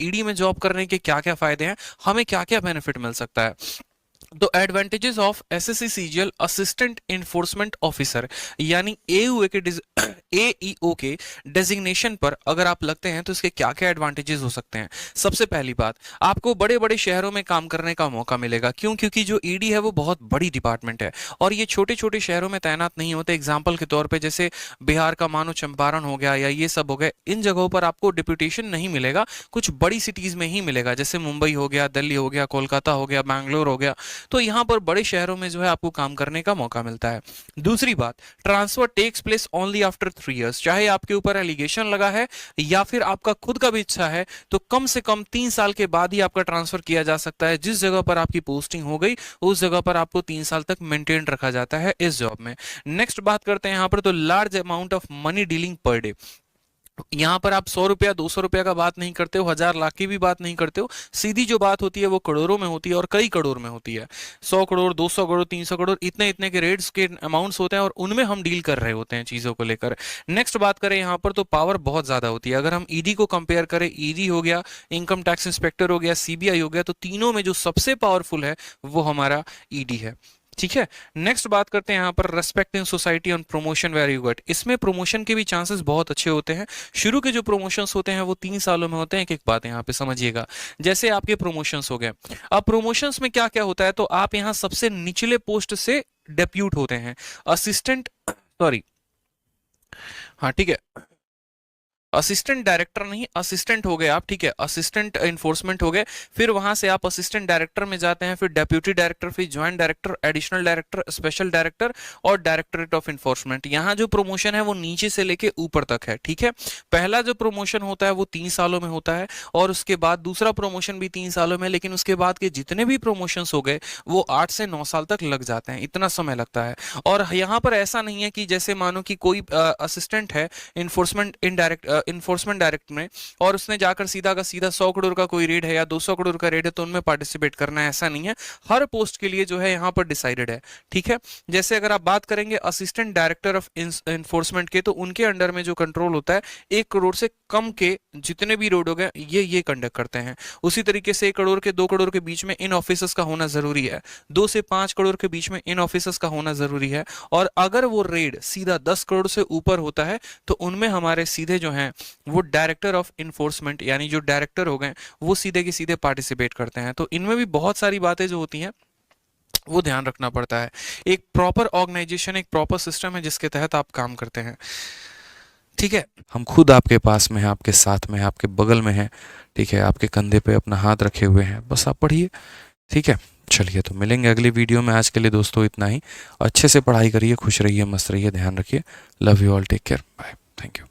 ED में job करने के क्या क्या फायदे हैं, हमें क्या क्या बेनिफिट मिल सकता है। तो advantages of SSC CGL assistant enforcement officer यानी एयू के एईओ के डेजिग्नेशन पर अगर आप लगते हैं तो इसके क्या क्या एडवांटेजेस हो सकते हैं। सबसे पहली बात, आपको बड़े बड़े शहरों में काम करने का मौका मिलेगा। क्यों? क्योंकि जो ईडी है वो बहुत बड़ी डिपार्टमेंट है और ये छोटे छोटे शहरों में तैनात नहीं होते। एग्जाम्पल के तौर पर जैसे बिहार का मानो चंपारण हो गया या ये सब हो गया, इन जगहों पर आपको डिप्यूटेशन नहीं मिलेगा, कुछ बड़ी सिटीज में ही मिलेगा, जैसे मुंबई हो गया, दिल्ली हो गया, कोलकाता हो गया, बैंगलोर हो गया। तो यहां पर बड़े शहरों में जो है आपको काम करने का मौका मिलता है। दूसरी बात, transfer takes place only after 3 years. चाहे आपके ऊपर एलिगेशन लगा है या फिर आपका खुद का भी इच्छा है, तो कम से कम 3 साल के बाद ही आपका ट्रांसफर किया जा सकता है। जिस जगह पर आपकी पोस्टिंग हो गई उस जगह पर आपको 3 साल तक मेंटेन रखा जाता है इस जॉब में। नेक्स्ट बात करते हैं यहां पर, तो large amount of money dealing per day. यहां पर आप 100 रुपया 200 रुपया का बात नहीं करते हो, 1000 लाख की भी बात नहीं करते हो, सीधी जो बात होती है वो करोड़ों में होती है और कई करोड़ में होती है। 100 करोड़, 200 करोड़, 300 करोड़, इतने इतने के रेट्स के अमाउंट्स होते हैं और उनमें हम डील कर रहे होते हैं चीजों को लेकर। नेक्स्ट बात करें यहाँ पर, तो पावर बहुत ज्यादा होती है। अगर हम ईडी को कंपेयर करें, ईडी हो गया, इनकम टैक्स इंस्पेक्टर हो गया, सीबीआई हो गया, तो तीनों में जो सबसे पावरफुल है वो हमारा ईडी है। ठीक है। नेक्स्ट बात करते हैं यहाँ पर, रेस्पेक्ट इन सोसाइटी और प्रमोशन वेरी गुड। इसमें प्रमोशन के भी चांसेस बहुत अच्छे होते हैं। शुरू के जो प्रमोशंस होते हैं वो 3 सालों में होते हैं। एक एक बात यहाँ पे समझिएगा, जैसे आपके प्रमोशंस हो गए। अब प्रमोशंस में क्या क्या होता है, तो आप यहाँ सबसे निचले पोस्ट से डेप्यूट होते हैं, असिस्टेंट, सॉरी, हाँ ठीक है, असिस्टेंट डायरेक्टर नहीं, असिस्टेंट हो गए आप, ठीक है, असिस्टेंट इन्फोर्समेंट हो गए। फिर वहां से आप असिस्टेंट डायरेक्टर में जाते हैं, फिर डेप्यूटी डायरेक्टर, फिर joint director, additional director, special director और डायरेक्टरेट ऑफ इन्फोर्समेंट। यहाँ जो प्रमोशन है वो नीचे से लेके ऊपर तक है। ठीक है। पहला जो प्रमोशन होता है वो 3 सालों में होता है और उसके बाद दूसरा प्रमोशन भी 3 सालों में, लेकिन उसके बाद के जितने भी प्रमोशन हो गए वो 8 से 9 साल तक लग जाते हैं, इतना समय लगता है। और यहाँ पर ऐसा नहीं है कि जैसे मानो कि कोई असिस्टेंट है इन्फोर्समेंट डायरेक्ट में और उसने जाकर सीधा का सीधा 100 करोड़ का कोई रेड है या 200 करोड़ का रेड है तो उनमें पार्टिसिपेट करना है, ऐसा नहीं है। हर पोस्ट के लिए जो है यहाँ पर डिसाइडेड है। ठीक है। जैसे अगर आप बात करेंगे असिस्टेंट डायरेक्टर ऑफ इन्फोर्समेंट के, तो उनके अंडर में जो कंट्रोल होता है 1 करोड़ से कम के जितने भी रोड हो गए ये कंडक्ट करते हैं। उसी तरीके से 1 करोड़ के 2 करोड़ के बीच में इन ऑफिसर्स का होना जरूरी है, 2 से 5 करोड़ के बीच में इन ऑफिसर्स का होना जरूरी है। और अगर वो रेड सीधा 10 करोड़ से ऊपर होता है तो उनमें हमारे सीधे जो हैं वो डायरेक्टर ऑफ इन्फोर्समेंट यानी जो डायरेक्टर हो गए वो सीधे के सीधे पार्टिसिपेट करते हैं। तो इनमें भी बहुत सारी बातें जो होती हैं वो ध्यान रखना पड़ता है। एक प्रॉपर ऑर्गेनाइजेशन, एक प्रॉपर सिस्टम है जिसके तहत आप काम करते हैं। ठीक है। हम खुद आपके पास में हैं, आपके साथ में हैं, आपके बगल में हैं। ठीक है। आपके कंधे पे अपना हाथ रखे हुए हैं, बस आप पढ़िए। ठीक है। चलिए, तो मिलेंगे अगली वीडियो में। आज के लिए दोस्तों इतना ही। अच्छे से पढ़ाई करिए, खुश रहिए, मस्त रहिए, ध्यान रखिए। Love you all, take care, bye, thank you.